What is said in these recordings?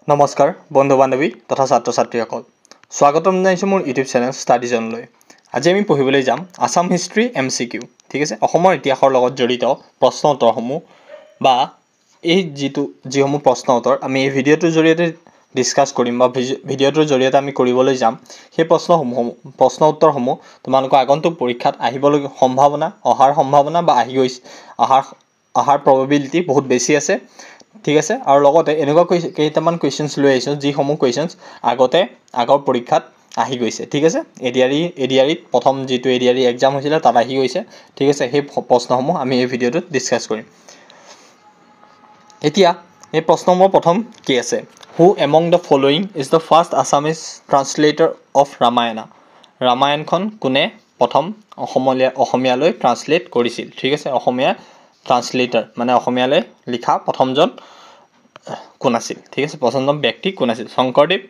নমস্কাৰ বন্ধু বান্ধৱী তথা ছাত্ৰ ছাত্ৰীসকল স্বাগতম জনাইছোঁ মোৰ ইউটিউব চেনেল ষ্টাডি জোনলৈ। আজি আমি পঢ়িবলৈ যাম আসাম হিষ্ট্ৰী MCQ। ঠিক আছে, অসমৰ ইতিহাসৰ লগত জড়িত প্ৰশ্ন উত্তৰসমূহ বা এই যিসমূহ প্ৰশ্ন উত্তৰ আমি এই ভিডিঅ'টোৰ জৰিয়তে ডিছকাছ কৰিম বা ভিডিঅ'টোৰ জৰিয়তে আমি কৰিবলৈ যাম, সেই প্ৰশ্ন উত্তৰসমূহ তোমালোকৰ আগন্তুক পৰীক্ষাত আহিবলগীয়া সম্ভাৱনা বা অহাৰ প্ৰবেবিলিটি বহুত বেছি আছে। ঠিক আছে, আৰু লগতে এনেকুৱা কেইটামান কুৱেশ্যনছ লৈ আহিছোঁ যিসমূহ কুৱেশ্যনছ আগৰ পৰীক্ষাত আহি গৈছে। ঠিক আছে, এডিআৰিত প্ৰথম যিটো এডিআৰি এক্সাম হৈছিলে তাত আহি গৈছে। ঠিক আছে, সেই প্ৰশ্নসমূহ আমি এই ভিডিঅ'টোত ডিছকাছ কৰিম। এতিয়া এই প্ৰশ্নসমূহৰ প্ৰথম কি আছে, who among the following is the first Assamese translator of Ramayana. ৰামায়ণখন কোনে প্ৰথম অসমীয়ালৈ ট্ৰান্সলেট কৰিছিল। ঠিক আছে, অসমীয়া ট্ৰান্সলেটৰ মানে অসমীয়ালৈ লিখা প্ৰথমজন কোন আছিল। ঠিক আছে, প্ৰথমজন ব্যক্তি কোন আছিল। শংকৰদেৱ,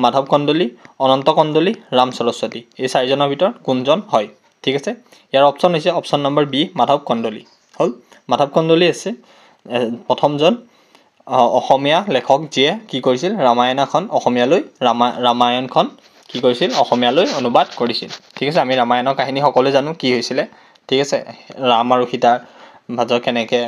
মাধৱ কন্দলী, অনন্ত কন্দলী, ৰাম সৰস্বতী। এই চাৰিজনৰ ভিতৰত কোনজন হয়। ঠিক আছে, ইয়াৰ অপশ্যন হৈছে option number B, Madhav Kandali. হ'ল, মাধৱ কন্দলী আছে প্ৰথমজন অসমীয়া লেখক যিয়ে কি কৰিছিল, ৰামায়ণখন কি কৰিছিল, অসমীয়ালৈ অনুবাদ কৰিছিল। ঠিক আছে, আমি ৰামায়ণৰ কাহিনী সকলোৱে জানো কি হৈছিলে। ঠিক আছে, ৰাম আৰু সীতাৰ মাজত কেনেকৈ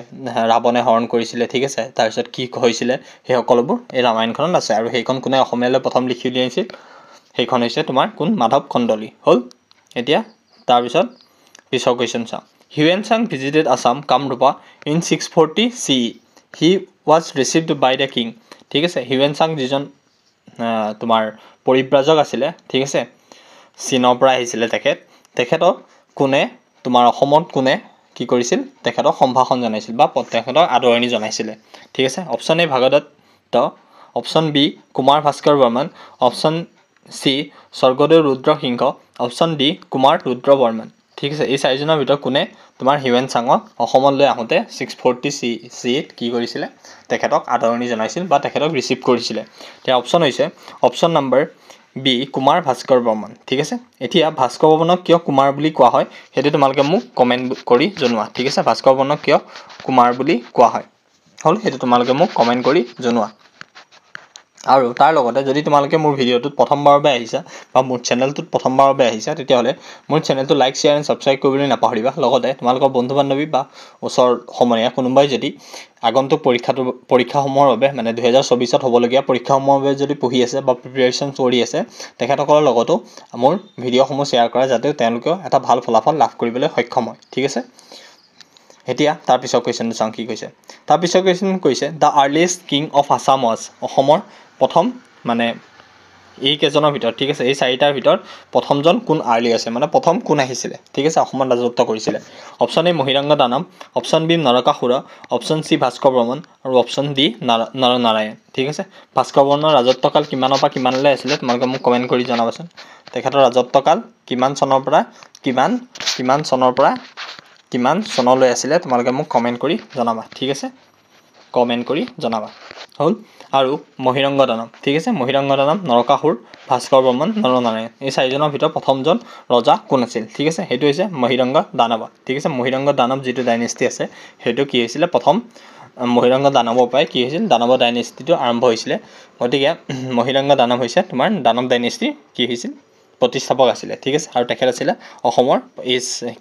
ৰাৱণে হৰণ কৰিছিলে। ঠিক আছে, তাৰপিছত কি হৈছিলে সেই সকলোবোৰ এই ৰামায়ণখনত আছে, আৰু সেইখন কোনে অসমীয়ালৈ প্ৰথম লিখি উলিয়াইছিল, সেইখন হৈছে তোমাৰ কোন, মাধৱ কন্দলী। হ'ল, এতিয়া তাৰপিছত পিছৰ কুৱেশ্যন চাওঁ। Hiuen Tsang visited Assam Kamarupa in 640 CE। He was received by the king. ঠিক আছে, হিউৱেন চাং যিজন তোমাৰ পৰিব্ৰাজক আছিলে। ঠিক আছে, চীনৰ পৰা আহিছিলে তেখেতক কোনে তোমাৰ অসমত কোনে কি কৰিছিল, তেখেতক সম্ভাষণ জনাইছিল বা তেখেতক আদৰণি জনাইছিলে। ঠিক আছে, option A Bhagadatta, option B Kumar Bhaskar Barman, option C Swargadeo Rudrasingha, option D Kumar Rudra Barman. ঠিক আছে, এই চাৰিজনৰ ভিতৰত কোনে তোমাৰ হিউৱেন চাঙক অসমলৈ আহোঁতে 640 CEত কি কৰিছিলে, তেখেতক আদৰণি জনাইছিল বা তেখেতক ৰিচিভ কৰিছিলে। এতিয়া অপশ্যন হৈছে option number B, Kumar Bhaskar Varman. ঠিক আছে, এতিয়া ভাস্কৰ বৰ্মনক কিয় কুমাৰ বুলি কোৱা হয় সেইটো তোমালোকে মোক কমেণ্ট কৰি জনোৱা। ঠিক আছে, ভাস্কৰ বৰ্মনক কিয় কুমাৰ বুলি কোৱা হয় হ'ল, সেইটো তোমালোকে মোক কমেণ্ট কৰি জনোৱা। আৰু তাৰ লগতে যদি তোমালোকে মোৰ ভিডিঅ'টোত প্ৰথমবাৰৰ বাবে আহিছা বা মোৰ চেনেলটোত প্ৰথমবাৰৰ বাবে আহিছা, তেতিয়াহ'লে মোৰ চেনেলটো লাইক, শ্বেয়াৰ এণ্ড ছাবস্ক্ৰাইব কৰিবলৈ নাপাহৰিবা। লগতে তোমালোকৰ বন্ধু বান্ধৱী বা ওচৰ সমনীয়া কোনোবাই যদি আগন্তুক পৰীক্ষাসমূহৰ বাবে মানে 2024ত হ'বলগীয়া পৰীক্ষাসমূহৰ বাবে যদি পঢ়ি আছে বা প্ৰিপেৰেশ্যন কৰি আছে, তেখেতসকলৰ লগতো মোৰ ভিডিঅ'সমূহ শ্বেয়াৰ কৰা, যাতে তেওঁলোকেও এটা ভাল ফলাফল লাভ কৰিবলৈ সক্ষম হয়। ঠিক আছে, এতিয়া তাৰপিছৰ কুৱেশ্যনটো চাওঁ কি কৈছে। তাৰপিছৰ কুৱেশ্যন কৈছে the earliest king of Assam was. অসমৰ প্ৰথম মানে এইকেইজনৰ ভিতৰত, ঠিক আছে, এই চাৰিটাৰ ভিতৰত প্ৰথমজন কোন আৰ্লি আছে, মানে প্ৰথম কোন আহিছিলে। ঠিক আছে, অসমত ৰাজত্ব কৰিছিলে। Option A Mahiranga Danav, option B Narakasur, option C Bhaskar Barman আৰু অপশ্যন ডি নৰনাৰায়ণ। ঠিক আছে, ভাস্কৰ বৰ্মনৰ ৰাজত্বকাল কিমানৰ পৰা কিমানলৈ আছিলে তোমালোকে মোক কমেণ্ট কৰি জনাবাচোন। তেখেতৰ ৰাজত্বকাল কিমান চনৰ পৰা কিমান চনলৈ আছিলে তোমালোকে মোক কমেণ্ট কৰি জনাবা। ঠিক আছে, কমেণ্ট কৰি জনাবা। হ'ল, আৰু মহিৰংগ দানৱ। ঠিক আছে, মহিৰংগ দানৱ, নৰকাসুৰ, ভাস্কৰ বৰ্মন, নৰনাৰায়ণ, এই চাৰিজনৰ ভিতৰত প্ৰথমজন ৰজা কোন আছিল। ঠিক আছে, সেইটো হৈছে মহিৰংগ দানৱ। ঠিক আছে, মহিৰংগ দানৱ যিটো ডাইনেষ্টি আছে সেইটো কি হৈছিলে, প্ৰথম মহিৰংগ দানৱৰ পৰাই কি হৈছিল, দানৱ ডাইনেষ্টিটো আৰম্ভ হৈছিলে। গতিকে মহিৰংগ দানৱ হৈছে তোমাৰ দানৱ ডাইনেষ্টিৰ কি হৈছিল, প্ৰতিষ্ঠাপক আছিলে। ঠিক আছে, আৰু তেখেত আছিলে অসমৰ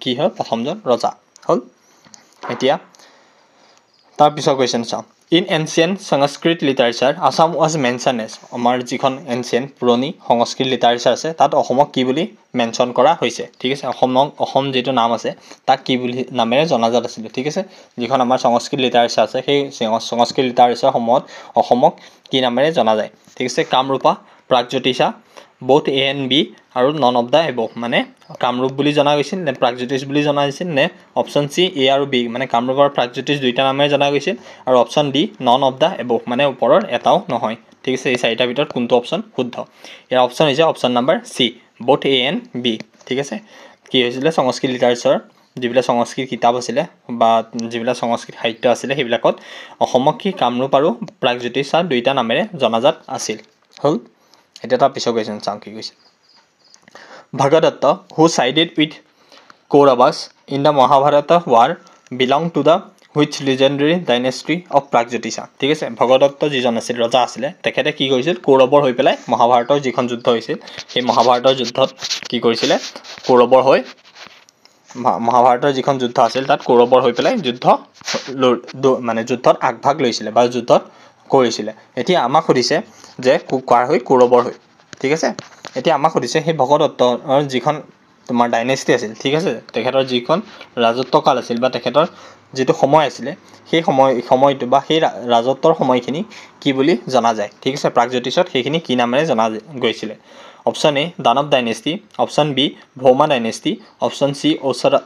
কি হয় প্ৰথমজন ৰজা। হ'ল, এতিয়া তাৰপিছৰ কুৱেশ্যন চাওঁ। In ancient Sanskrit literature Assam was mentioned as. আমাৰ যিখন এনচিয়েণ্ট পুৰণি সংস্কৃত লিটাৰেচাৰ আছে তাত অসমক কি বুলি মেনশ্যন কৰা হৈছে। ঠিক আছে, অসম যিটো নাম আছে তাক কি বুলি নামেৰে জনাজাত আছিলে। ঠিক আছে, যিখন আমাৰ সংস্কৃত লিটাৰেচাৰ আছে সেই সংস্কৃত লিটাৰেচাৰসমূহত অসমক কি নামেৰে জনা যায়। ঠিক আছে, Kamrupa, Pragjyotisha, both A and B আৰু নন অফ দ্য এবভ, মানে কামৰূপ বুলি জনা গৈছিল নে প্ৰাগজ্যোতিষ বুলি জনা গৈছিল নে অপশ্যন চি এ আৰু বি মানে কামৰূপ আৰু প্ৰাগজ্যোতিষ দুইটা নামেৰে জনা গৈছিল, আৰু option D none of the above মানে ওপৰৰ এটাও নহয়। ঠিক আছে, এই চাৰিটাৰ ভিতৰত কোনটো অপশ্যন শুদ্ধ। ইয়াৰ অপশ্যন হৈছে option number C, both A and B। ঠিক আছে, কি হৈছিলে, সংস্কৃত লিটাৰেচাৰ যিবিলাক সংস্কৃত কিতাপ আছিলে বা যিবিলাক সংস্কৃত সাহিত্য আছিলে সেইবিলাকত অসমক কি কামৰূপ আৰু প্ৰাগজ্যোতিষা দুইটা নামেৰে জনাজাত আছিল। হ'ল, এতিয়া তাৰ পিছৰ কুৱেশ্যন চাওঁ কি কৈছে। Bhagadatta who sided with Kauravas in the Mahabharata war belong to the which legendary dynasty of Pragjyotisha ঠিক আছে ভগদত্ত যিজন আছিল ৰজা আছিলে তেখেতে কি কৰিছিল কৌৰৱৰ হৈ পেলাই মহাভাৰতৰ যিখন যুদ্ধ হৈছিল সেই মহাভাৰতৰ যুদ্ধত কি কৰিছিলে কৌৰৱৰ হৈ মহাভাৰতৰ যিখন যুদ্ধ আছিল তাত কৌৰৱৰ হৈ পেলাই মানে যুদ্ধত আগভাগ লৈছিলে বা যুদ্ধত কৰিছিলে এতিয়া আমাক সুধিছে যে কাৰ হৈ কৌৰৱৰ হৈ ঠিক আছে এতিয়া আমাক সুধিছে সেই ভগদত্তৰ যিখন তোমাৰ ডাইনেষ্টি আছিল ঠিক আছে তেখেতৰ যিখন ৰাজত্বকাল আছিল বা তেখেতৰ যিটো সময় আছিলে সেই সময়টো বা সেই ৰাজত্বৰ সময়খিনি কি বুলি জনা যায় ঠিক আছে প্ৰাগজ্যোতিষত সেইখিনি কি নামেৰে জনা গৈছিলে option A Danava dynasty option B Bhauma dynasty option C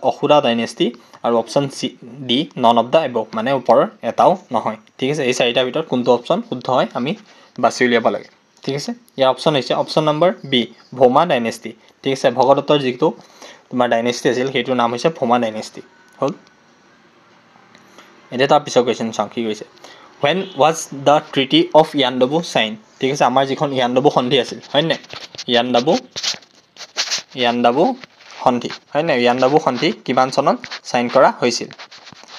Asura dynasty আৰু option C D none of the above মানে ওপৰৰ এটাও নহয় ঠিক আছে এই চাৰিটাৰ ভিতৰত কোনটো অপশ্যন শুদ্ধ হয় আমি বাছি উলিয়াব লাগে ঠিক আছে ইয়াৰ অপশ্যন হৈছে option number B Bhauma dynasty ঠিক আছে ভগদত্তৰ যিটো তোমাৰ ডাইনেষ্টি আছিল সেইটোৰ নাম হৈছে ভৌমা ডাইনেষ্টি হ'ল এতিয়া তাৰ পিছৰ কুৱেশ্যন চাওঁ কি কৈছে when was the treaty of Yandabo signed ঠিক আছে আমাৰ যিখন ইয়াণ্ডাবু সন্ধি আছিল হয় নাই ইয়াণ্ডাবু সন্ধি হয় নাই ইয়াণ্ডাবু সন্ধি কিমান চনত সাইন কৰা হৈছিল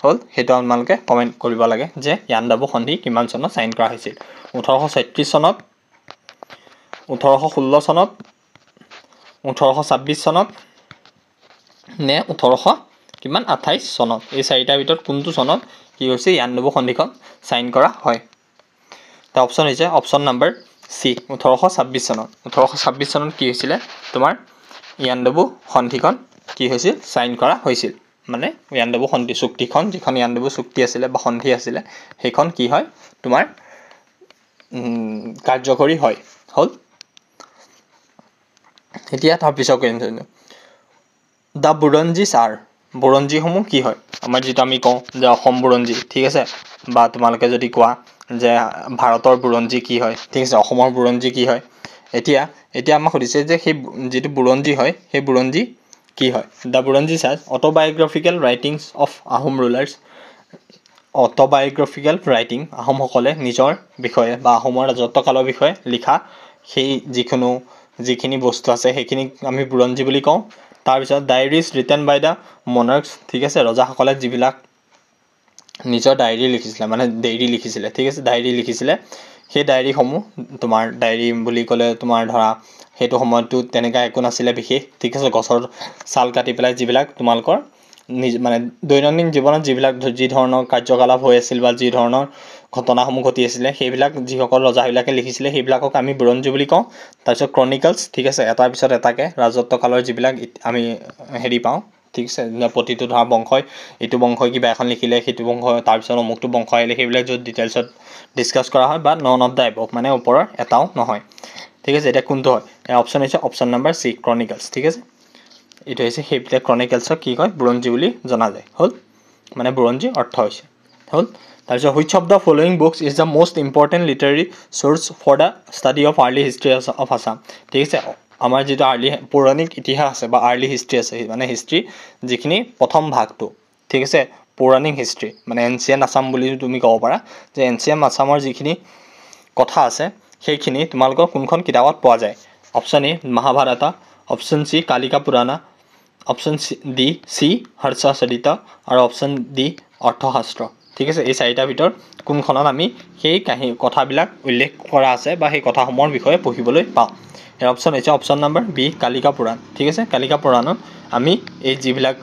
হ'ল সেইটো আপোনালোকে কমেণ্ট কৰিব লাগে যে ইয়াণ্ডাবু সন্ধি কিমান চনত সাইন কৰা হৈছিল 1836 চনত 1816 চনত 1826 চনত নে 1828 চনত এই চাৰিটাৰ ভিতৰত কোনটো চনত কি হৈছে ইয়াণ্ডাবু সন্ধিখন সাইন কৰা হয় তাৰ অপশ্যন হৈছে অপশ্যন নম্বৰ চি 1826 চনত 1826 চনত কি হৈছিলে তোমাৰ ইয়াণ্ডাবু সন্ধিখন কি হৈছিল সাইন কৰা হৈছিল মানে ইয়াণ্ডাবু সন্ধি চুক্তিখন যিখন ইয়াণ্ডাবু চুক্তি আছিলে বা সন্ধি আছিলে সেইখন কি হয় তোমাৰ কাৰ্যকৰী হয় হ'ল এতিয়া তাৰ পিছৰ কুৱেশ্যন দ্য বুৰঞ্জীছ আৰ বুৰঞ্জীসমূহ কি হয় আমাৰ যিটো আমি কওঁ যে অসম বুৰঞ্জী ঠিক আছে বা তোমালোকে যদি কোৱা যে ভাৰতৰ বুৰঞ্জী কি হয় ঠিক আছে অসমৰ বুৰঞ্জী কি হয় এতিয়া আমাক সুধিছে যে সেই যিটো বুৰঞ্জী হয় সেই বুৰঞ্জী কি হয় the Buranjis are autobiographical writings of Ahom rulers autobiographical writing আহোমসকলে নিজৰ বিষয়ে বা আহোমৰ ৰাজত্বকালৰ বিষয়ে লিখা সেই যিখিনি বস্তু আছে সেইখিনিক আমি বুৰঞ্জী বুলি কওঁ তাৰপিছত ডায়েৰিজ ৰিটেন বাই দ্য মনাৰ্কছ ঠিক আছে ৰজাসকলে যিবিলাক নিজৰ ডায়েৰী লিখিছিলে মানে ডায়েৰী লিখিছিলে ঠিক আছে ডায়েৰী লিখিছিলে সেই ডায়েৰীসমূহ তোমাৰ ডায়েৰী বুলি ক'লে তোমাৰ ধৰা সেইটো সময়তো তেনেকুৱা একো নাছিলে বিশেষ ঠিক আছে গছৰ ছাল কাটি পেলাই যিবিলাক তোমালোকৰ মানে দৈনন্দিন জীৱনত যিবিলাক যি ধৰণৰ কাৰ্যকলাপ হৈ আছিল বা যি ধৰণৰ ঘটনাসমূহ ঘটি আছিলে সেইবিলাক যিসকল ৰজাবিলাকে লিখিছিলে সেইবিলাকক আমি বুৰঞ্জী বুলি কওঁ তাৰপিছত ক্ৰনিকলছ ঠিক আছে এটাৰ পিছত এটাকে ৰাজত্বকালৰ যিবিলাক আমি হেৰি পাওঁ ঠিক আছে প্ৰতিটো ধৰা বংশই এইটো বংশই কিবা এখন লিখিলে সেইটো বংশ তাৰপিছত অমুকটো বংশ আহিলে সেইবিলাক য'ত ডিটেইলছত ডিছকাছ কৰা হয় বা নন অফ দ্য এবভ মানে ওপৰৰ এটাও নহয় ঠিক আছে এতিয়া কোনটো হয় অপশ্যন হৈছে অপশ্যন নম্বৰ চি ক্ৰনিকলছ ঠিক আছে এইটো হৈছে সেইবিলাক ক্ৰনিকলছক কি কয় বুৰঞ্জী বুলি জনা যায় হ'ল মানে বুৰঞ্জী অৰ্থ হৈছে হ'ল তাৰপিছত which of the following books is the most important literary source for the study of early history of Assam ঠিক আছে আমাৰ যিটো আৰ্লি পৌৰাণিক ইতিহাস আছে বা আৰ্লি হিষ্ট্ৰী আছে মানে হিষ্ট্ৰী যিখিনি প্ৰথম ভাগটো ঠিক আছে পৌৰাণিক হিষ্ট্ৰী মানে এনচিয়েণ্ট আছাম বুলি তুমি ক'ব পাৰা যে এনচিয়েণ্ট আছামৰ যিখিনি কথা আছে সেইখিনি তোমালোকৰ কোনখন কিতাপত পোৱা যায় option A Mahabharata option C Kalika Purana option D C Harshacharita আৰু অপশ্যন ডি অৰ্থশাস্ত্ৰ ঠিক আছে এই চাৰিটাৰ ভিতৰত কোনখনত আমি সেই কথাবিলাক উল্লেখ কৰা আছে বা সেই কথাসমূহৰ বিষয়ে পঢ়িবলৈ পাওঁ ইয়াৰ অপশ্যন হৈছে অপশ্যন নম্বৰ বি কালিকা পুৰাণ ঠিক আছে কালিকা পুৰাণত আমি এই যিবিলাক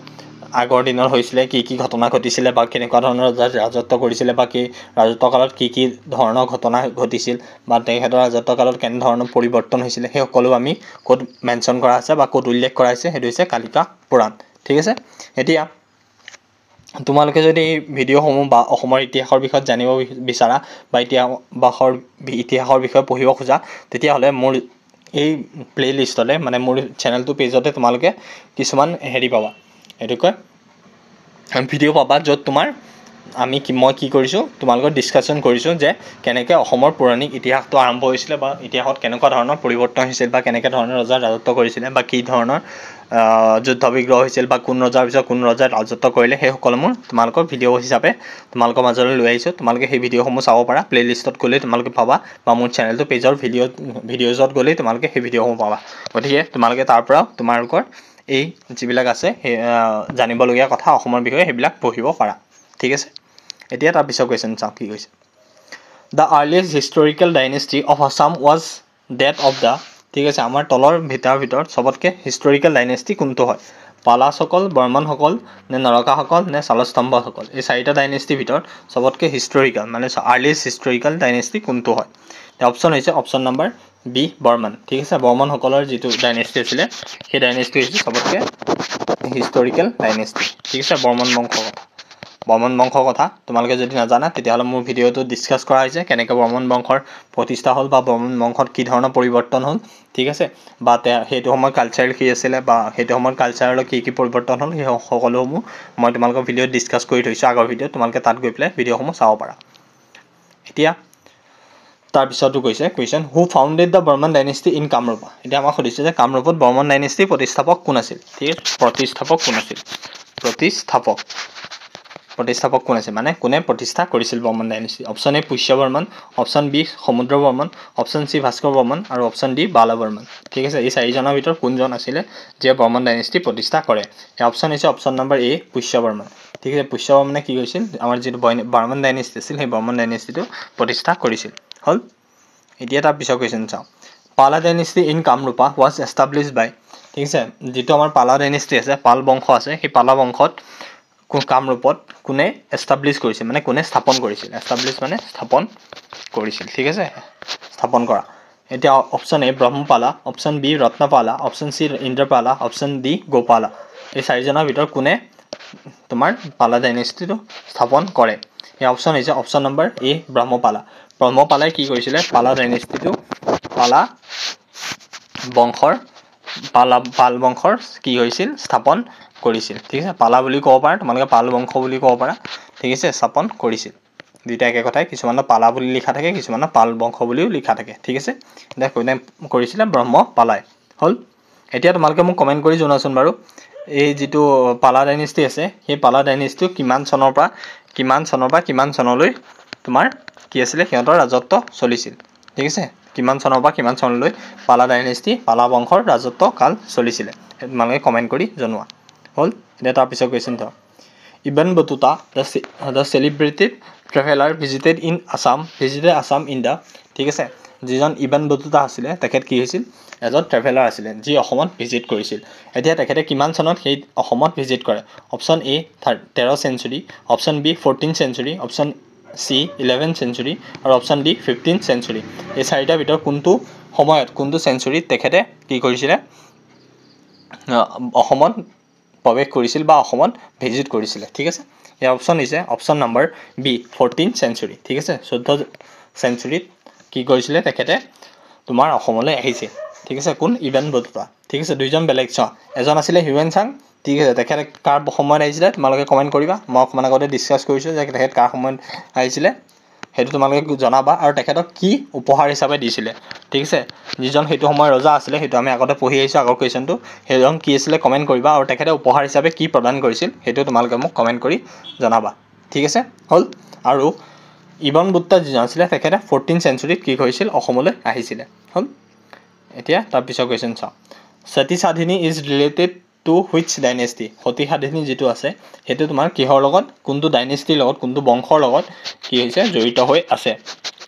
আগৰ দিনত হৈছিলে কি ঘটনা ঘটিছিলে বা কেনেকুৱা ধৰণৰ ৰাজত্ব কৰিছিলে বা কি ৰাজত্বকালত কি ধৰণৰ ঘটনা ঘটিছিল বা তেখেতৰ ৰাজত্বকালত কেনেধৰণৰ পৰিৱৰ্তন হৈছিলে সেই সকলো আমি ক'ত মেনশ্যন কৰা আছে বা ক'ত উল্লেখ কৰা হৈছে সেইটো হৈছে কালিকা পুৰাণ ঠিক আছে এতিয়া তোমালোকে যদি এই ভিডিঅ'সমূহ বা অসমৰ ইতিহাসৰ বিষয়ে জানিব বিচাৰা বা ইতিহাসৰ বিষয়ে পঢ়িব খোজা তেতিয়াহ'লে মোৰ এই প্লে'লিষ্টতে মানে মোৰ চেনেলটো পেজতে তোমালোকে কিছুমান হেৰি পাবা এইটো কয় ভিডিঅ' পাবা য'ত তোমাৰ মই কি কৰিছোঁ তোমালোকৰ ডিছকাশ্যন কৰিছোঁ যে কেনেকৈ অসমৰ পৌৰাণিক ইতিহাসটো আৰম্ভ হৈছিলে বা ইতিহাসত কেনেকুৱা ধৰণৰ পৰিৱৰ্তন হৈছিল বা কেনেকৈ ধৰণৰ ৰজাৰ ৰাজত্ব কৰিছিলে বা কি ধৰণৰ যুদ্ধ বিগ্ৰহ হৈছিল বা কোন ৰজাৰ পিছত কোন ৰজাই ৰাজত্ব কৰিলে সেই সকলোবোৰ তোমালোকৰ ভিডিঅ' হিচাপে তোমালোকৰ মাজলৈ লৈ আহিছোঁ তোমালোকে সেই ভিডিঅ'সমূহ চাব পাৰা প্লে'লিষ্টত গ'লেই তোমালোকে পাবা বা মোৰ চেনেলটো পেজৰ ভিডিঅ'জত গ'লেই তোমালোকে সেই ভিডিঅ'সমূহ পাবা গতিকে তোমালোকে তাৰ পৰাও তোমালোকৰ এই যিবিলাক আছে সেই জানিবলগীয়া কথা অসমৰ বিষয়ে সেইবিলাক পঢ়িব পাৰা ঠিক আছে এতিয়া তাৰ পিছৰ কুৱেশ্যন চাওঁ কি কৈছে the earliest historical dynasty of Assam was dated of the ঠিক আছে আমাৰ তলৰ ভিতৰত চবতকৈ হিষ্টৰিকেল ডাইনেষ্টি কোনটো হয় পালাসকল বৰ্মনসকল নে নৰকাসকল নে শালস্তম্ভসকল এই চাৰিটা ডাইনেষ্টিৰ ভিতৰত চবতকৈ হিষ্টৰিকেল মানে আৰ্লিয়েষ্ট হিষ্টৰিকেল ডাইনেষ্টি কোনটো হয় অপশ্যন হৈছে অপশ্যন নম্বৰ বি বৰ্মন ঠিক আছে বৰ্মনসকলৰ যিটো ডাইনেষ্টি আছিলে সেই ডাইনেষ্টি হৈছে চবতকৈ হিষ্টৰিকেল ডাইনেষ্টি ঠিক আছে বৰ্মন বংশৰ কথা তোমালোকে যদি নাজানা তেতিয়াহ'লে মোৰ ভিডিঅ'টো ডিছকাছ কৰা হৈছে কেনেকৈ বৰ্মন বংশৰ প্ৰতিষ্ঠা হ'ল বা বৰ্মন বংশত কি ধৰণৰ পৰিৱৰ্তন হ'ল ঠিক আছে বা সেইটো সময়ত কালচাৰেল কি আছিলে বা সেইটো সময়ত কালচাৰেলত কি পৰিৱৰ্তন হ'ল সেই সকলোসমূহ মই তোমালোকৰ ভিডিঅ'ত ডিছকাছ কৰি থৈছোঁ আগৰ ভিডিঅ'ত তোমালোকে তাত গৈ পেলাই ভিডিঅ'সমূহ চাব পাৰা এতিয়া তাৰপিছতো কৈছে question who founded the Varman dynasty in Kamrup এতিয়া আমাক সুধিছে যে কামৰূপত বৰ্মন ডাইনেষ্টিৰ প্ৰতিষ্ঠাপক কোন আছিল ঠিক আছে প্ৰতিষ্ঠাপক কোন আছিল মানে কোনে প্ৰতিষ্ঠা কৰিছিল Varman dynasty option A Pushya Varman option B Samudra Varman option C Bhaskar Barman আৰু অপশ্যন ডি বাল বৰ্মন ঠিক আছে এই চাৰিজনৰ ভিতৰত কোনজন আছিলে যিয়ে বৰ্মন ডাইনেষ্টি প্ৰতিষ্ঠা কৰে এই অপশ্যন হৈছে অপশ্যন নম্বৰ এ পুষ্য বৰ্মন ঠিক আছে পুষ্য বৰ্মনে কি কৰিছিল আমাৰ যিটো বৰ্মন ডাইনেষ্টি আছিল সেই বৰ্মন ডাইনেষ্টিটো প্ৰতিষ্ঠা কৰিছিল হ'ল এতিয়া তাৰ পিছৰ কুৱেশ্যন চাওঁ Pala dynasty in Kamarupa was establish by ঠিক আছে যিটো আমাৰ পালা ডাইনেষ্টি আছে পাল বংশ আছে সেই পালা বংশত কামৰূপত কোনে এষ্টাব্লিছ কৰিছিল মানে কোনে স্থাপন কৰিছিল এষ্টাব্লিছ মানে স্থাপন কৰিছিল ঠিক আছে স্থাপন কৰা এতিয়া option A Brahmapala option B Ratnapala option C Indrapala option D Gopala এই চাৰিজনৰ ভিতৰত কোনে তোমাৰ পালা ডাইনেষ্টিটো স্থাপন কৰে এই অপশ্যন হৈছে অপশ্যন নম্বৰ এ ব্ৰহ্মপালাই কি কৰিছিলে পাল বংশৰ কি হৈছিল স্থাপন কৰিছিল ঠিক আছে পালা বুলি ক'ব পাৰা তোমালোকে পাল বংশ বুলি ক'ব পাৰা ঠিক আছে স্থাপন কৰিছিল দুইটা একে কথাই কিছুমানৰ পালা বুলি লিখা থাকে কিছুমানৰ পাল বংশ বুলিও লিখা থাকে ঠিক আছে এতিয়া কোনে কৰিছিলে ব্ৰহ্মপালাই হ'ল এতিয়া তোমালোকে মোক কমেণ্ট কৰি জনাচোন বাৰু এই যিটো পালা ডাইনেষ্টি আছে সেই পালা ডাইনেষ্টিটো কিমান চনৰ পৰা কিমান চনলৈ তোমাৰ কি আছিলে সিহঁতৰ ৰাজত্ব চলিছিল ঠিক আছে কিমান চনৰ পৰা কিমান চনলৈ পালা ডাইনেষ্টি পালা বংশৰ ৰাজত্ব কাল চলিছিলে তোমালোকে কমেণ্ট কৰি জনোৱা হ'ল এতিয়া তাৰপিছত কুৱেশ্যন চাওঁ Ibn Battuta the celebrated traveller visited Assam in the ঠিক আছে যিজন ইবন বটুতা আছিলে তেখেত কি হৈছিল এজন ট্ৰেভেলাৰ আছিলে যি অসমত ভিজিট কৰিছিল এতিয়া তেখেতে কিমান চনত সেই অসমত ভিজিট কৰে option A 13 century option B 14 century option C 11 century আৰু অপশ্যন ডি 15 চেঞ্চুৰী এই চাৰিটাৰ ভিতৰত কোনটো সময়ত কোনটো চেঞ্চুৰীত তেখেতে কি কৰিছিলে অসমত প্ৰৱেশ কৰিছিল বা অসমত ভিজিট কৰিছিলে ঠিক আছে ইয়াৰ অপশ্যন হৈছে অপশ্যন নম্বৰ বি 14 চেঞ্চুৰী ঠিক আছে 14 চেঞ্চুৰীত কি কৰিছিলে তেখেতে তোমাৰ অসমলৈ আহিছে ঠিক আছে কোন ইবন বটুতা ঠিক আছে দুইজন বেলেগ এজন আছিলে হিউৱেন চাং ঠিক আছে তেখেতে কাৰ সময়ত আহিছিলে তোমালোকে কমেণ্ট কৰিবা মই অকণমান আগতে ডিছকাছ কৰিছোঁ যে তেখেত কাৰ সময়ত আহিছিলে সেইটো তোমালোকে জনাবা আৰু তেখেতক কি উপহাৰ হিচাপে দিছিলে ঠিক আছে যিজন সেইটো সময়ৰ ৰজা আছিলে সেইটো আমি আগতে পঢ়ি আহিছোঁ আগৰ কুৱেশ্যনটো সেইজন কি আছিলে কমেণ্ট কৰিবা আৰু তেখেতে উপহাৰ হিচাপে কি প্ৰদান কৰিছিল সেইটো তোমালোকে মোক কমেণ্ট কৰি জনাবা ঠিক আছে হ'ল আৰু ইবন বটুতা যিজন আছিলে তেখেতে 14 চেঞ্চুৰীত কি কৰিছিল অসমলৈ আহিছিলে হ'ল এতিয়া তাৰপিছত কুৱেশ্যন চাওঁ Sati Sadhini is related to which dynasty Sati Sadhini যিটো আছে সেইটো তোমাৰ কিহৰ লগত কোনটো ডাইনেষ্টিৰ লগত কোনটো বংশৰ লগত কি হৈছে জড়িত হৈ আছে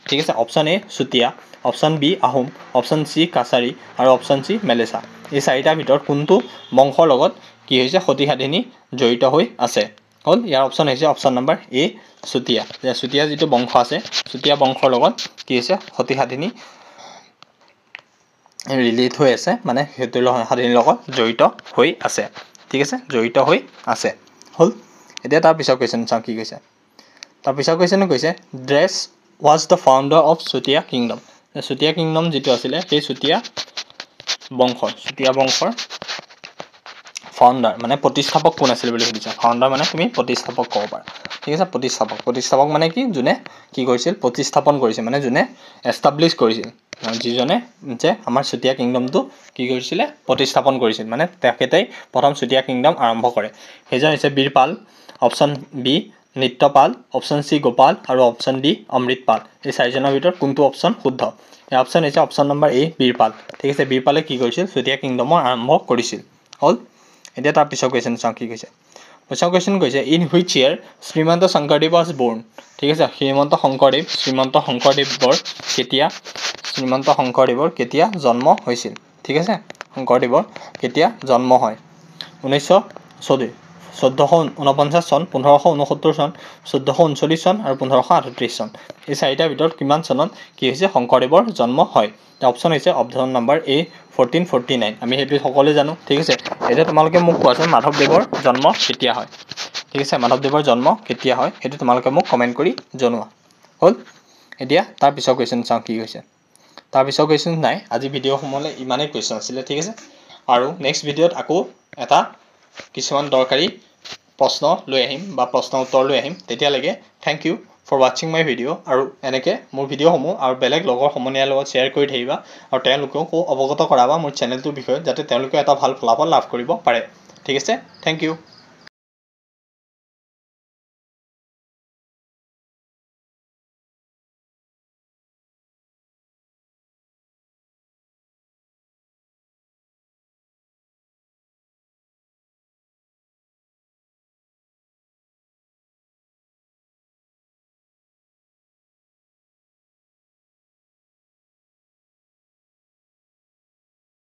ঠিক আছে option A Chutiya option B Ahom option C Kachari আৰু অপশ্যন চি মেলেচা এই চাৰিটাৰ ভিতৰত কোনটো বংশৰ লগত কি হৈছে সতী সাধিনী জড়িত হৈ আছে হ'ল ইয়াৰ অপশ্যন হৈছে অপশ্যন নম্বৰ এ চুতীয়া যিটো বংশ আছে চুতীয়া বংশৰ লগত কি হৈছে সতী সাধিনী ৰিলেট হৈ আছে মানে সেইটো সাধিনীৰ লগত জড়িত হৈ আছে ঠিক আছে জড়িত হৈ আছে হ'ল এতিয়া তাৰপিছত কুৱেশ্যন চাওঁ কি কৈছে তাৰপিছত কুৱেশ্যনে কৈছে dress was the founder of Chutia kingdom যিটো আছিলে সেই চুতীয়া বংশৰ ফাউণ্ডাৰ মানে প্ৰতিষ্ঠাপক কোন আছিল বুলি সুধিছে ফাউণ্ডাৰ মানে তুমি প্ৰতিষ্ঠাপক ক'ব পাৰা ঠিক আছে প্ৰতিষ্ঠাপক মানে কি যোনে কি কৰিছিল প্ৰতিস্থাপন কৰিছিল মানে যোনে এষ্টাব্লিছ কৰিছিল যিজনে যে আমাৰ চুতীয়া কিংডমটো কি কৰিছিলে প্ৰতিস্থাপন কৰিছিল মানে তেখেতেই প্ৰথম চুতীয়া কিংডম আৰম্ভ কৰে সেইজন হৈছে Birpal option B Nityapal option C Gopal আৰু অপশ্যন ডি অমৃতপাল এই চাৰিজনৰ ভিতৰত কোনটো অপশ্যন শুদ্ধ এই অপশ্যন হৈছে অপশ্যন নম্বৰ এ বীৰপাল ঠিক আছে বীৰপালে কি কৰিছিল চুতীয়া কিংডমৰ আৰম্ভ কৰিছিল হ'ল এতিয়া তাৰ পিছৰ কুৱেশ্যন চাওঁ কি কৈছে পইচা কুৱেশ্যন কৈছে in which year Srimanta Sankardev was বৰ্ণ। ঠিক আছে, শ্ৰীমন্ত শংকৰদেৱৰ কেতিয়া জন্ম হৈছিল। ঠিক আছে, শংকৰদেৱৰ কেতিয়া জন্ম হয়। 1449 চন, 1569 চন, 1439 চন আৰু 1538 চন। এই চাৰিটাৰ ভিতৰত কিমান চনত কি হৈছে শংকৰদেৱৰ জন্ম হয়। অপশ্যন হৈছে অপশ্যন নম্বৰ A 1449। আমি সেইটো সকলোৱে জানো। ঠিক আছে, এতিয়া তোমালোকে মোক কোৱাচোন মাধৱদেৱৰ জন্ম কেতিয়া হয়। ঠিক আছে, মাধৱদেৱৰ জন্ম কেতিয়া হয় সেইটো তোমালোকে মোক কমেণ্ট কৰি জনোৱা। হ'ল, এতিয়া তাৰ পিছৰ কুৱেশ্যন চাওঁ কি হৈছে। তাৰ পিছৰ কুৱেশ্যন নাই, আজি ভিডিঅ'সমূহলৈ ইমানেই কুৱেশ্যন আছিলে। ঠিক আছে, আৰু নেক্সট ভিডিঅ'ত আকৌ এটা কিছুমান দৰকাৰী প্ৰশ্ন লৈ আহিম বা প্ৰশ্ন উত্তৰ লৈ আহিম। তেতিয়ালৈকে থেংক ইউ ফৰ ৱাচিং মাই ভিডিঅ'। আৰু এনেকৈ মোৰ ভিডিঅ'সমূহ আৰু বেলেগ লগৰ সমনীয়াৰ লগত শ্বেয়াৰ কৰি থাকিবা আৰু তেওঁলোকেও অৱগত কৰাবা মোৰ চেনেলটোৰ বিষয়ে, যাতে তেওঁলোকেও এটা ভাল ফলাফল লাভ কৰিব পাৰে। ঠিক আছে, থেংক ইউ।